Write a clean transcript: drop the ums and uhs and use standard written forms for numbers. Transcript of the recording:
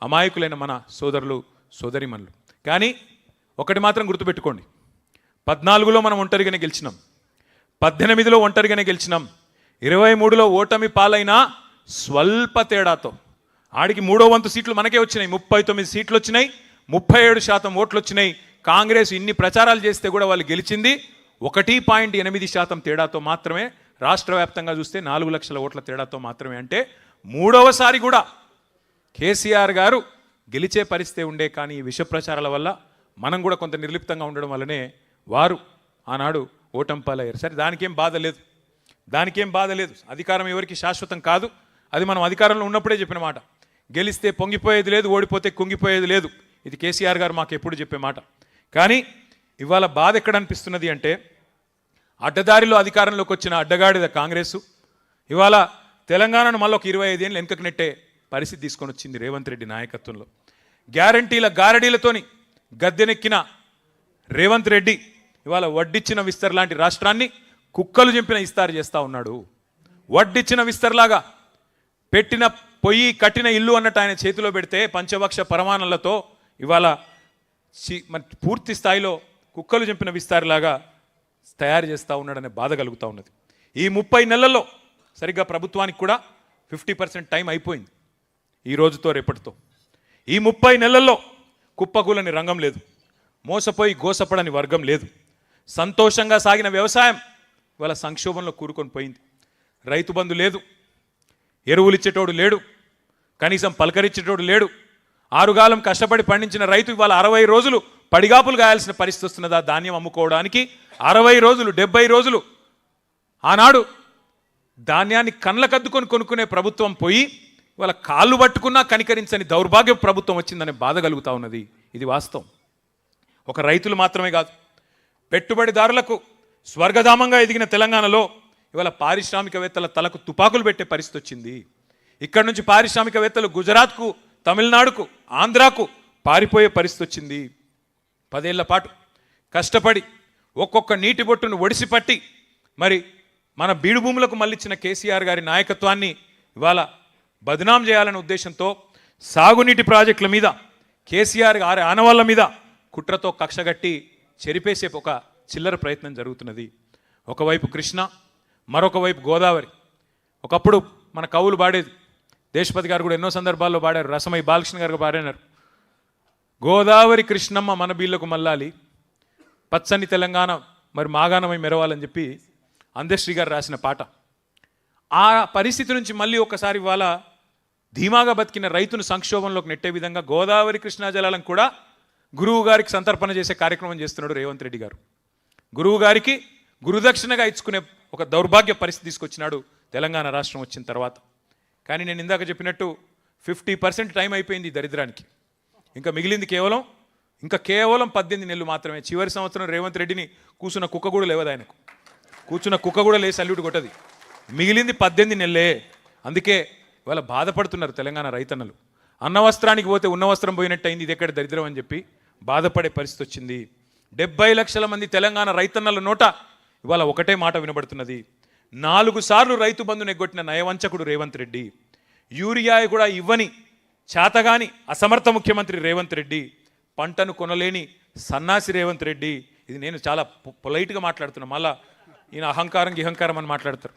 అమాయకులైన మన సోదరులు సోదరిమణులు. కానీ ఒకటి మాత్రం గుర్తుపెట్టుకోండి, 14లో మనం ఒంటరిగానే గెలిచినాం, 18లో ఒంటరిగానే గెలిచినాం, 23లో ఓటమి పాలైనా స్వల్ప తేడాతో. ఆడికి 3వ వంతు సీట్లు మనకే వచ్చినాయి, 39 సీట్లు వచ్చినాయి, 37% ఓట్లు వచ్చినాయి. కాంగ్రెస్ ఇన్ని ప్రచారాలు చేస్తే కూడా వాళ్ళు గెలిచింది 1.8% తేడాతో మాత్రమే. రాష్ట్ర వ్యాప్తంగా చూస్తే 4 లక్షల ఓట్ల తేడాతో మాత్రమే. అంటే 3వసారి కూడా కేసీఆర్ గారు గెలిచే పరిస్థితి ఉండే. కానీ ఈ విష ప్రచారాల వల్ల మనం కూడా కొంత నిర్లిప్తంగా ఉండడం వల్లనే వారు ఆనాడు ఓటమి పాలయ్యారు. సరే, దానికేం బాధ లేదు. అధికారం ఎవరికి శాశ్వతం కాదు. అది మనం అధికారంలో ఉన్నప్పుడే చెప్పిన మాట. గెలిస్తే పొంగిపోయేది లేదు, ఓడిపోతే కుంగిపోయేది లేదు. ఇది కేసీఆర్ గారు మాకు ఎప్పుడు చెప్పే మాట. కానీ ఇవాళ బాధ ఎక్కడ అనిపిస్తున్నది అంటే, అడ్డదారిలో అధికారంలోకి వచ్చిన అడ్డగాడిద కాంగ్రెసు ఇవాళ తెలంగాణను మళ్ళీ ఒక 25 ఏళ్ళు వెనుకకు నెట్టే పరిస్థితి తీసుకొని వచ్చింది రేవంత్ రెడ్డి నాయకత్వంలో. గ్యారంటీల గారడీలతోని గద్దెనెక్కిన రేవంత్ రెడ్డి ఇవాళ వడ్డిచ్చిన విస్తర్ లాంటి రాష్ట్రాన్ని కుక్కలు చెంపిన ఇస్తారు చేస్తూ ఉన్నాడు. వడ్డిచ్చిన విస్తర్లాగా పెట్టిన పొయ్యి కట్టిన ఇల్లు అన్నట్టు ఆయన చేతిలో పెడితే పంచభక్ష పరమాణాలతో ఇవాళ పూర్తి స్థాయిలో కుక్కలు చెంపిన విస్తారులాగా తయారు చేస్తూ ఉన్నాడనే బాధ కలుగుతూ ఉన్నది. ఈ 30 నెలల్లో సరిగ్గా ప్రభుత్వానికి కూడా 50% టైం అయిపోయింది ఈ రోజుతో రేపటితో. ఈ 30 నెలల్లో కుప్పకూలని రంగం లేదు, మోసపోయి గోసపడని వర్గం లేదు. సంతోషంగా సాగిన వ్యవసాయం ఇవాళ సంక్షోభంలో కూరుకొని పోయింది. రైతు బంధు లేదు, ఎరువులు ఇచ్చేటోడు లేడు, కనీసం పలకరించేటోడు లేడు. ఆరుగాలం కష్టపడి పండించిన రైతు ఇవాళ 60 రోజులు పడిగాపులు గాయాల్సిన పరిస్థితి వస్తున్నదా ధాన్యం అమ్ముకోవడానికి? 60 రోజులు 70 రోజులు ఆనాడు ధాన్యాన్ని కళ్ళకద్దుకొని కొనుక్కునే ప్రభుత్వం పోయి ఇవాళ కాళ్ళు పట్టుకున్నా కనికరించని దౌర్భాగ్య ప్రభుత్వం వచ్చిందనే బాధ కలుగుతూ ఉన్నది. ఇది వాస్తవం. ఒక రైతులు మాత్రమే కాదు, పెట్టుబడిదారులకు స్వర్గధామంగా ఎదిగిన తెలంగాణలో ఇవాళ పారిశ్రామికవేత్తల తలకు తుపాకులు పెట్టే పరిస్థితి వచ్చింది. ఇక్కడి నుంచి పారిశ్రామికవేత్తలు గుజరాత్కు, తమిళనాడుకు, ఆంధ్రాకు పారిపోయే పరిస్థితి వచ్చింది. 10 ఏళ్ల పాటు కష్టపడి ఒక్కొక్క నీటి బొట్టును ఒడిసిపట్టి మరి మన బీడు భూములకు మళ్ళిచ్చిన కేసీఆర్ గారి నాయకత్వాన్ని ఇవాళ బదనాం చేయాలనే ఉద్దేశంతో సాగునీటి ప్రాజెక్టుల మీద, కేసీఆర్ గారి ఆనవాళ్ళ మీద కుట్రతో కక్షగట్టి చెరిపేసే ఒక చిల్లర ప్రయత్నం జరుగుతున్నది. ఒకవైపు కృష్ణ, మరొక వైపు గోదావరి. ఒకప్పుడు మన కవులు పాడేది, దేశపతి గారు కూడా ఎన్నో సందర్భాల్లో పాడారు, రసమై బాలకృష్ణ గారు పాడినారు. గోదావరి కృష్ణమ్మ మన బీళ్లకు మల్లాలి, పచ్చని తెలంగాణ మరి మాగాణమై మెరవాలని చెప్పి అందశ్రీ గారు రాసిన పాట. ఆ పరిస్థితి నుంచి మళ్ళీ ఒకసారి ఇవాళ ధీమాగా బతికిన రైతును సంక్షోభంలోకి నెట్టే విధంగా గోదావరి కృష్ణా జలాలను కూడా గురువు గారికి సంతర్పణ చేసే కార్యక్రమం చేస్తున్నాడు రేవంత్ రెడ్డి గారు. గురువు గారికి గురుదక్షిణగా ఇచ్చుకునే ఒక దౌర్భాగ్య పరిస్థితి తీసుకొచ్చినాడు తెలంగాణ రాష్ట్రం వచ్చిన తర్వాత. కానీ నేను ఇందాక చెప్పినట్టు 50% టైం అయిపోయింది ఈ దరిద్రానికి. ఇంకా మిగిలింది కేవలం 18 నెలలు మాత్రమే. చివరి సంవత్సరం రేవంత్ రెడ్డిని కూర్చున్న కుక్క కూడా లేవదు, ఆయనకు కూర్చున్న కుక్క కూడా లేసి అల్లుడు కొట్టది. మిగిలింది 18 నెలలే. అందుకే ఇవాళ బాధపడుతున్నారు తెలంగాణ రైతన్నలు. అన్న వస్త్రానికి పోతే ఉన్న వస్త్రం పోయినట్టు అయింది, ఇది ఎక్కడ దరిద్రం అని చెప్పి బాధపడే పరిస్థితి వచ్చింది. 70 లక్షల మంది తెలంగాణ రైతన్నల నోట ఇవాళ ఒకటే మాట వినబడుతున్నది, 4 సార్లు రైతు బంధును ఎగ్గొట్టిన నయవంచకుడు రేవంత్ రెడ్డి, యూరియా కూడా ఇవ్వని చేతగాని అసమర్థ ముఖ్యమంత్రి రేవంత్ రెడ్డి, పంటను కొనలేని సన్నాసి రేవంత్ రెడ్డి. ఇది నేను చాలా పొలైట్గా మాట్లాడుతున్నా, మళ్ళా ఈయన అహంకారం గిహంకారం అని మాట్లాడతారు.